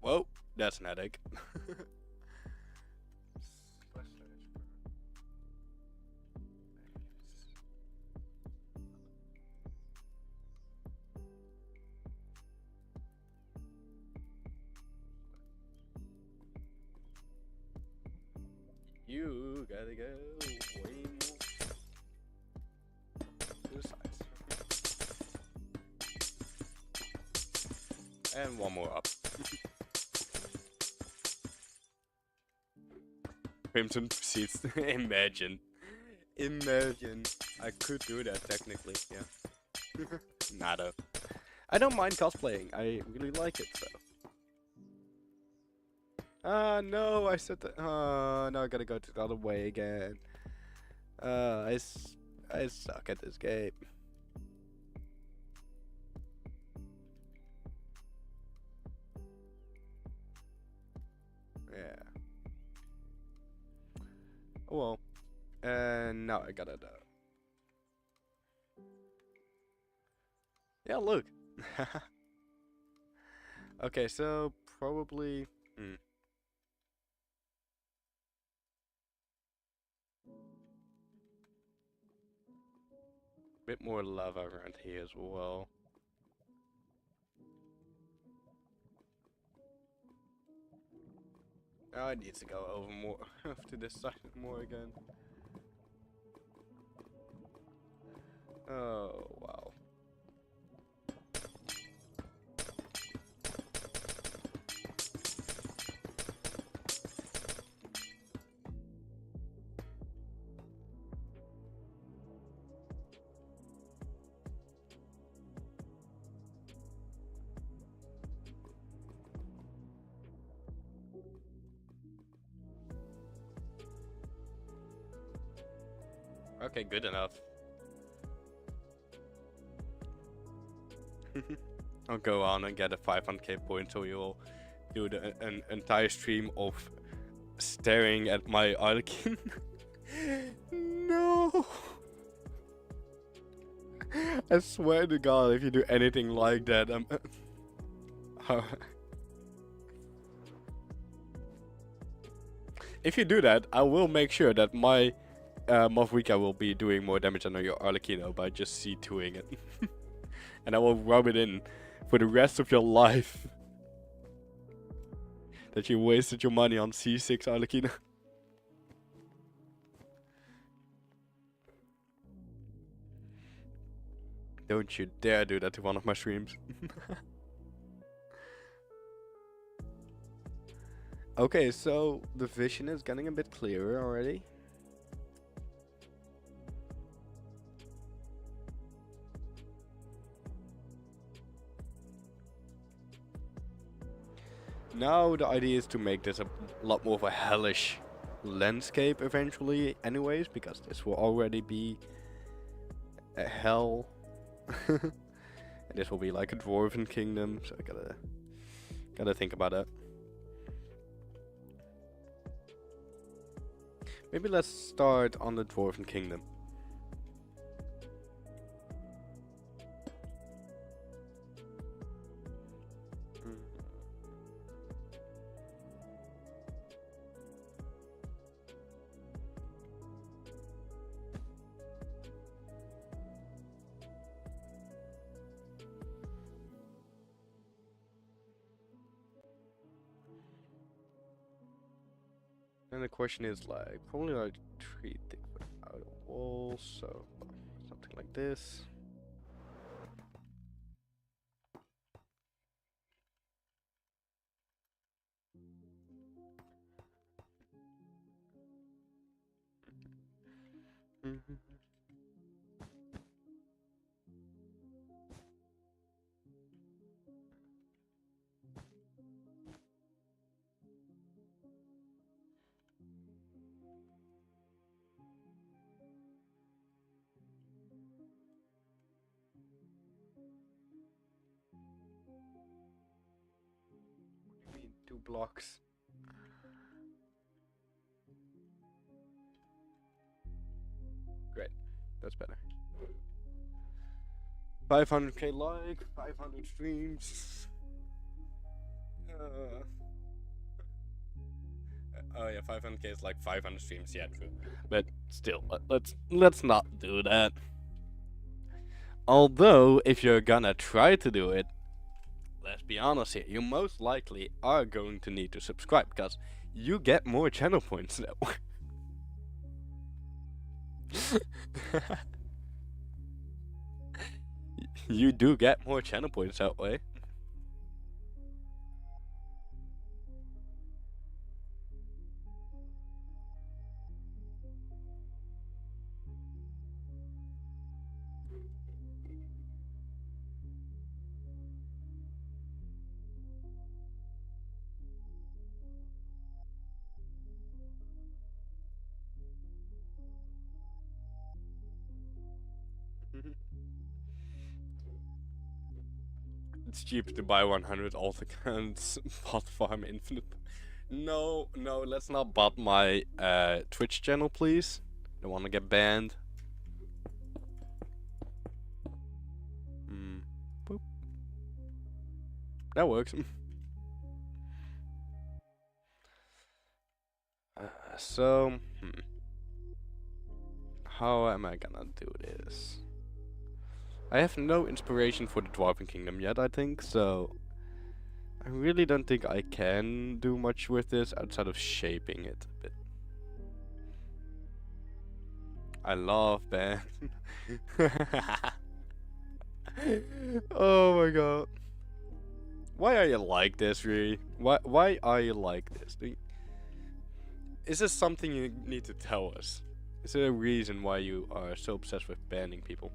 S1: Whoa, that's an headache. You gotta go way more to the sides. And one more up. Crimson proceeds. Imagine. Imagine. I could do that technically, yeah. Nada. I don't mind cosplaying. I really like it, so. Ah, no, I said that. Oh, now I gotta go to the other way again. I suck at this game. Yeah. Well, and now I gotta. Yeah, look. Okay, so probably. Bit more lava around here as well. Oh, I need to go over more to this side more again. Oh, wow. Okay, good enough. I'll go on and get a 500k point so you'll do an entire stream of staring at my Arlequin. No! I swear to God, if you do anything like that, I'm... If you do that, I will make sure that my Movrika will be doing more damage on your Arlecchino by just C2ing it. And I will rub it in for the rest of your life. That you wasted your money on C6 Arlecchino. Don't you dare do that to one of my streams. Okay, so the vision is getting a bit clearer already. Now the idea is to make this a lot more of a hellish landscape eventually anyways, because this will already be a hell. And this will be like a dwarven kingdom, so I gotta think about that. Maybe let's start on the dwarven kingdom. And the question is like, probably like 3 thick outer walls, so something like this. What do you mean 2 blocks? Great, that's better. 500k like, 500 streams. Uh, oh yeah, 500k is like 500 streams. Yeah, true. But still, let's not do that. Although, if you're gonna try to do it, let's be honest here, you most likely are going to need to subscribe because you get more channel points now. You do get more channel points that way. It's cheaper to buy 100 alt accounts, bot farm infinite. No, let's not bot my Twitch channel, please. Don't want to get banned. Boop. That works. So, how am I gonna do this? I have no inspiration for the Dwarven Kingdom yet, I think, so I really don't think I can do much with this outside of shaping it a bit. I love Ben. Oh my god. Why are you like this, really? Why are you like this? Is this something you need to tell us? Is there a reason why you are so obsessed with banning people?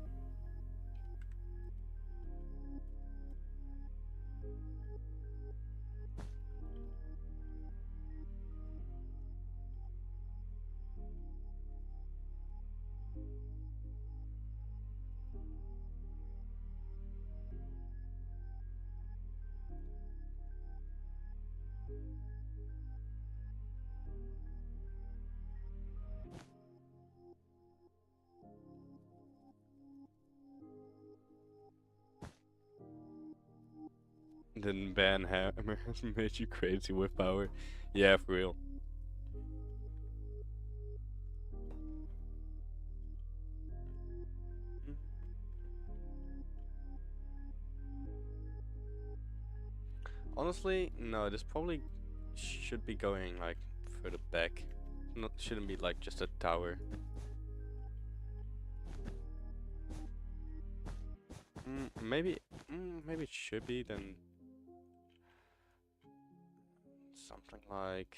S1: Then ban hammer has made you crazy with power. Yeah, for real. Honestly, no, this probably should be going like further back. Shouldn't be like just a tower. Maybe it should be then something like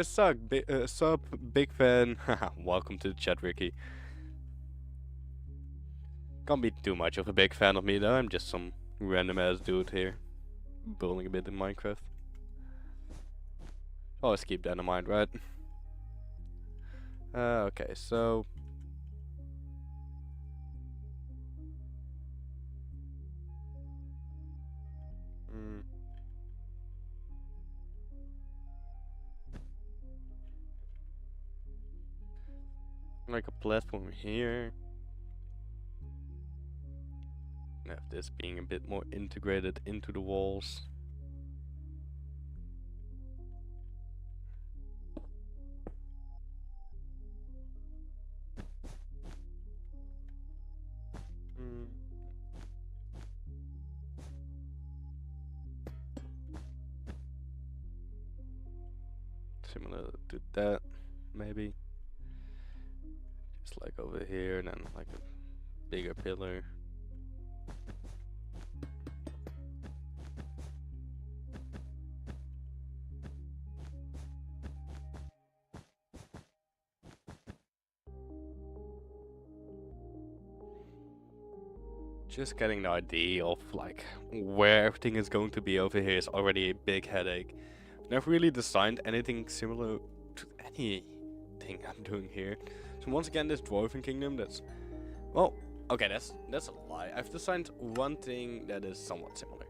S1: sup, big fan. Welcome to the chat, Ricky. Can't be too much of a big fan of me though. I'm just some random ass dude here, building a bit in Minecraft. Always keep that in mind, right? Okay, so like a platform here. Have this being a bit more integrated into the walls. Similar to that, maybe. Just like over here, and then like a bigger pillar. Just getting the idea of like where everything is going to be over here is already a big headache. Never really designed anything similar to anything I'm doing here. So once again, this Dwarven Kingdom, that's, well, okay, that's a lie. I've designed one thing that is somewhat similar.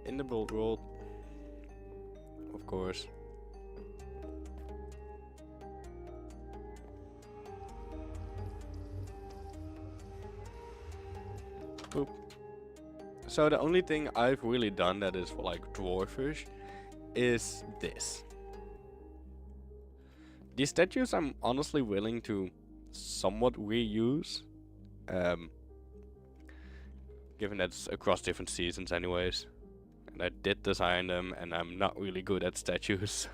S1: In the build world, of course. Boop. So the only thing I've really done that is for like dwarfish is this. These statues I'm honestly willing to somewhat reuse. Given that it's across different seasons anyways. And I did design them and I'm not really good at statues.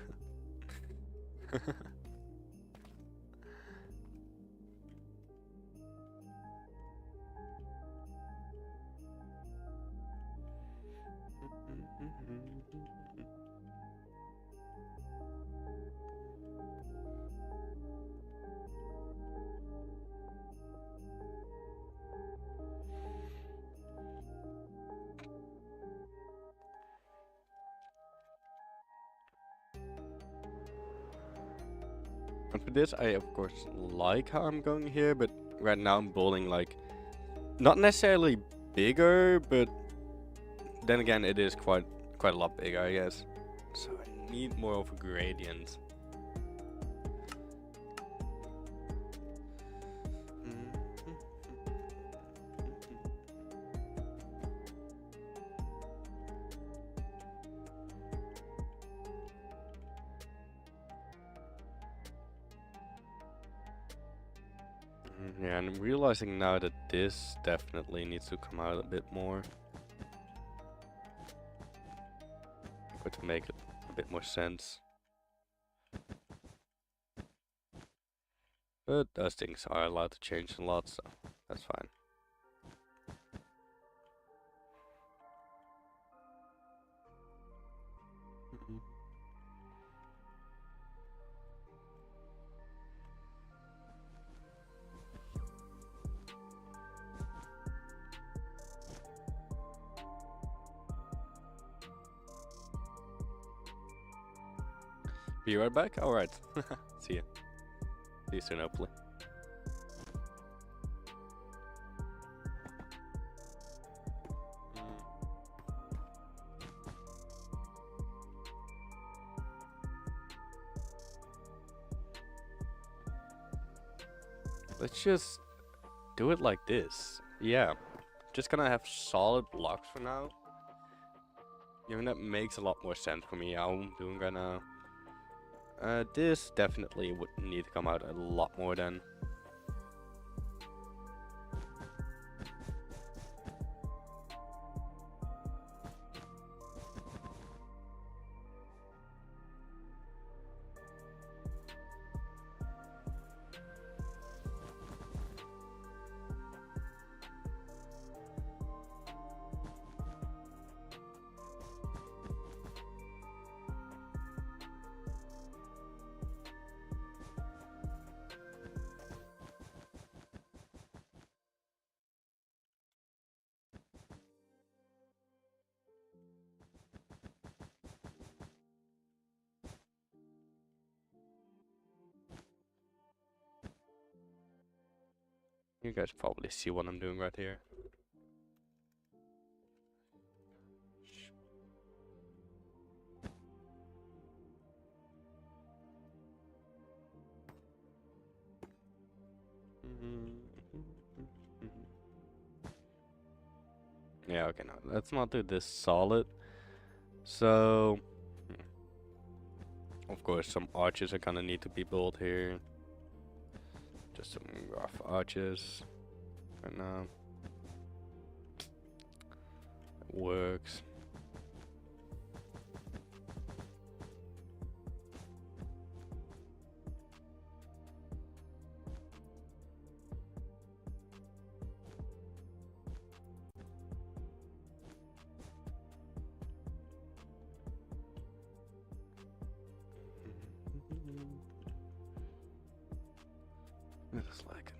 S1: And for this, I of course like how I'm going here, but right now I'm building like, not necessarily bigger, but then again it is quite a lot bigger, I guess. So I need more of a gradient. Yeah, and I'm realizing now that this definitely needs to come out a bit more. For it to make it a bit more sense. But those things are allowed to change a lot, so that's fine. Be right back? Alright. See ya. See you soon, hopefully. Let's just do it like this. Yeah. Just gonna have solid blocks for now. Given that makes a lot more sense for me how I'm doing right now. This definitely would need to come out a lot more then. You guys probably see what I'm doing right here. Yeah, okay, no, let's not do this solid. So, of course, some arches are gonna need to be built here. Just some rough arches right now. It works. Just like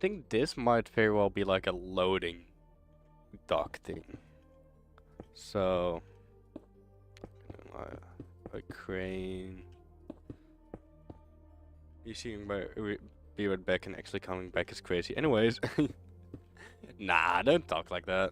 S1: think this might very well be like a loading dock thing. So, a crane. You seeing be right back and actually coming back is crazy. Anyways, nah, don't talk like that.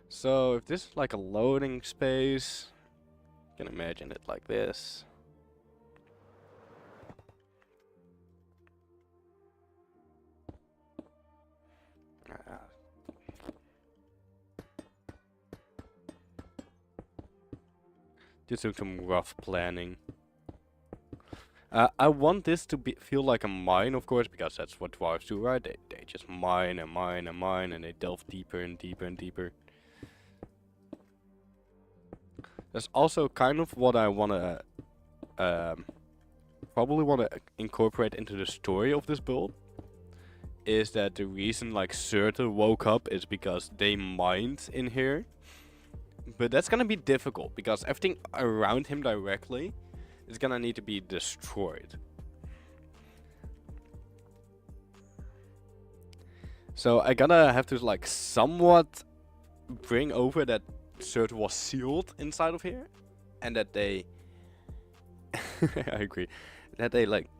S1: So if this is like a loading space, you can imagine it like this. Just doing some rough planning. I want this to feel like a mine, of course, because that's what dwarves do, right? They just mine and mine and mine, and they delve deeper and deeper and deeper. That's also kind of what I wanna, probably wanna incorporate into the story of this build. Is that the reason like Surtur woke up is because they mined in here. But that's gonna be difficult because everything around him directly is gonna need to be destroyed. So I gotta have to like somewhat bring over that Surtur was sealed inside of here, and that they I agree that they like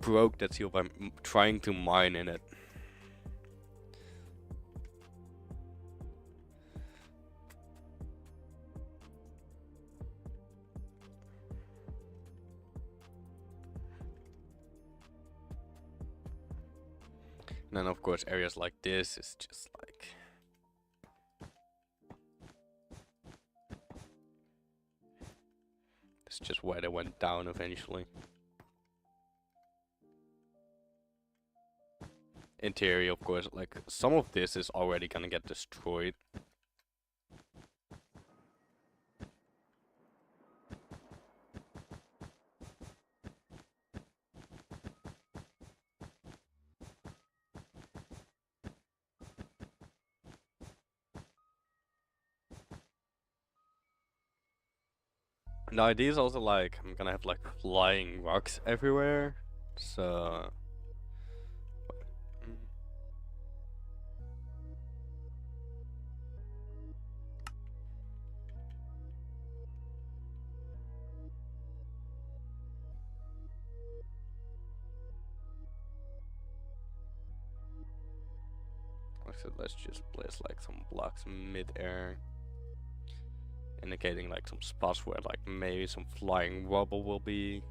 S1: broke that seal by trying to mine in it. And then of course areas like this is just like it's just where they went down eventually. Interior, of course, like some of this is already gonna get destroyed. The idea is also like I'm gonna have like flying rocks everywhere, so so let's just place like some blocks mid-air, indicating like some spots where like maybe some flying rubble will be.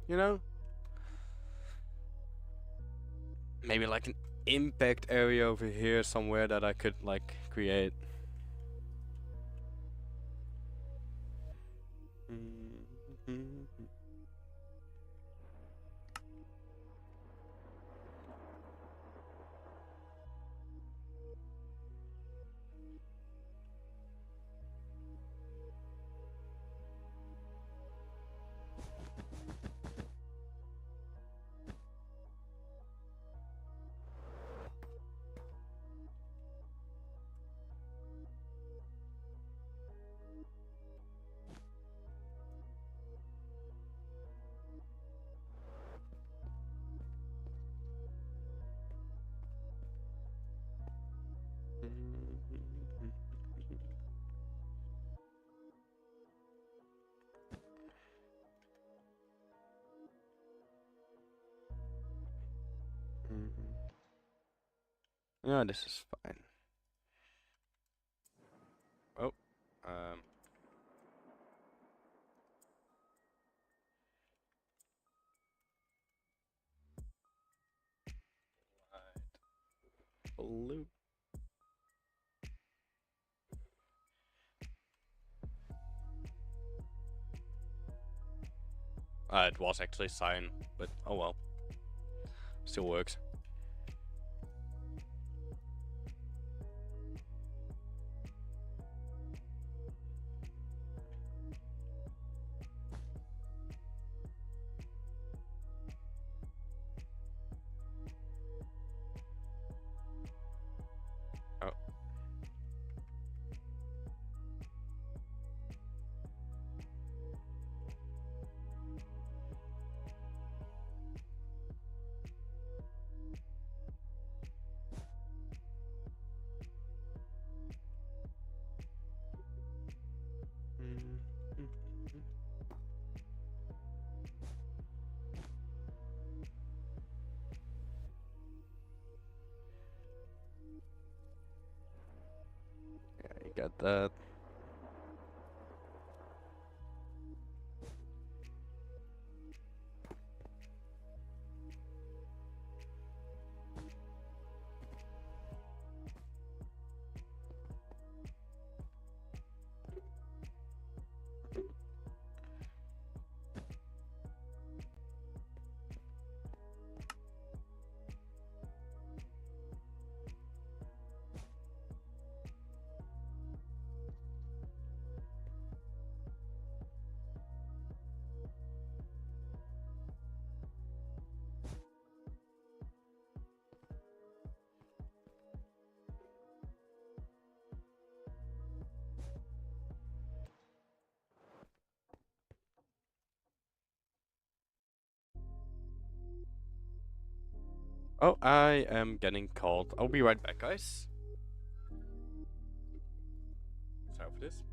S1: You know? Maybe like an impact area over here somewhere that I could like create. No, this is fine. Oh, blue. It was actually cyan, but oh well. Still works. that. Oh, I am getting called. I'll be right back, guys. Sorry for this.